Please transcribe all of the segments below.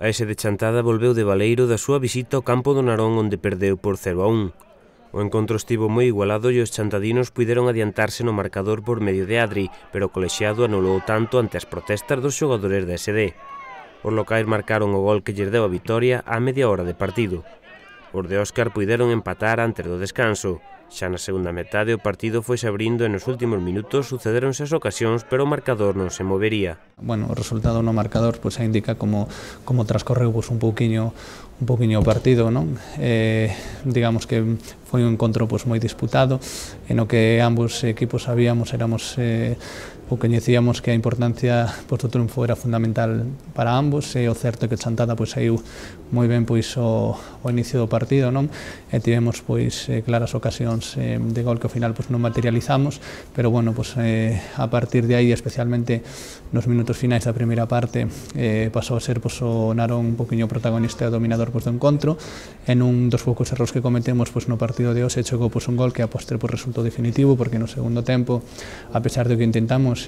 A ese de Chantada volveu de baleiro da súa visita ao campo do Narón, onde perdeu por 0-1. O encontro estivo moi igualado e os chantadinos puideron adiantarse no marcador por medio de Adri, pero o colexiado anulou tanto ante as protestas dos xogadores da SD. Os locais marcaron o gol que lles deu a vitoria á media hora de partido. Os de Óscar puideron empatar antes do descanso. Xa na segunda metade o partido foise abrindo e nos últimos minutos sucederonse as ocasións, pero o marcador non se movería. Bueno, o resultado no marcador pois indica como transcorreu un pouquiño o partido, non? Digamos que foi un encontro moi disputado, en o que ambos equipos sabíamos, ou coñecíamos que a importancia do triunfo era fundamental para ambos, e o certo é que Chantada saiu moi ben o inicio do partido, non? E tivemos claras ocasións de gol que ao final non materializamos, pero bueno, a partir de aí, especialmente nos minutos finais da primeira parte, pasou a ser o Narón un poquinho protagonista e dominador do encontro. En un dos poucos erros que cometemos no partido de hoxe chegou un gol que a postre resultou definitivo, porque no segundo tempo, a pesar de que intentamos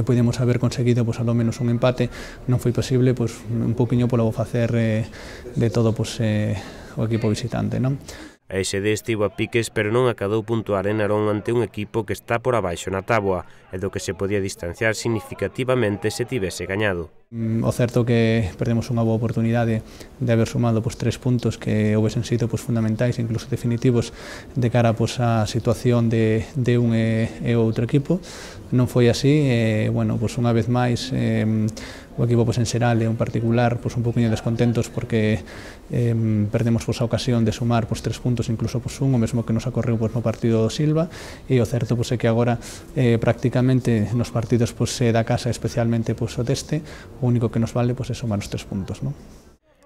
podemos haber conseguido ao menos un empate, non foi posible, un poquinho polo facer de todo o equipo visitante, non? A SD estivo a piques, pero non acadou puntuar en Narón ante un equipo que está por abaixo na táboa e do que se podía distanciar significativamente se tivese gañado. O certo que perdemos unha boa oportunidade de haber sumado 3 puntos que houvesen sido fundamentais, incluso definitivos, de cara á situación de un e outro equipo. Non foi así, bueno, unha vez máis o equipo en xeral e en particular un poquinho descontentos porque perdemos a ocasión de sumar 3 puntos, incluso un, o mesmo que nos ocorreu no partido do Silva, e o certo é que agora prácticamente nos partidos da casa, especialmente o deste, o único que nos vale é sumar os 3 puntos, non?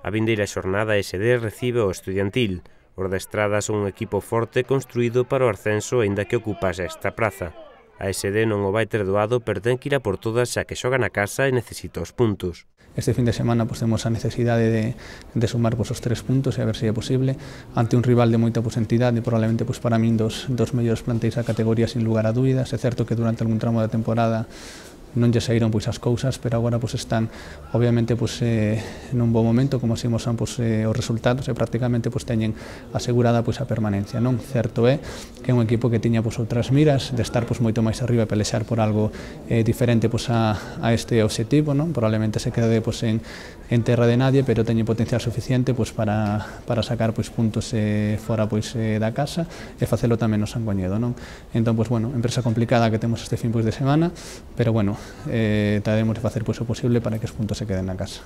A vindeira xornada SD recibe o Estudiantil. Os da Estrada son un equipo forte construído para o ascenso, aínda que ocupase esta praza. A SD non o vai ter doado, pero ten que ir a por todas xa que xoga na casa e necesita os puntos. Este fin de semana temos a necesidade de sumar os 3 puntos e a ver se é posible ante un rival de moita entidade, probablemente para min dos mellores planteis da categoría sin lugar a dúbidas. É certo que durante algún tramo da temporada non lle saíron as cousas, pero agora están obviamente nun bon momento, como así mosan os resultados, e prácticamente teñen asegurada a permanencia, non? Certo é que é un equipo que tiña outras miras de estar moito máis arriba e pelexar por algo diferente a este obxectivo, non? Probablemente se quede en terra de nadie, pero teñen potencial suficiente para sacar puntos fora da casa e facelo tamén no Sangoñedo, non? Entón, bueno, empresa complicada que temos este fin de semana, pero bueno, trataremos de facer o posible para que os puntos se queden na casa.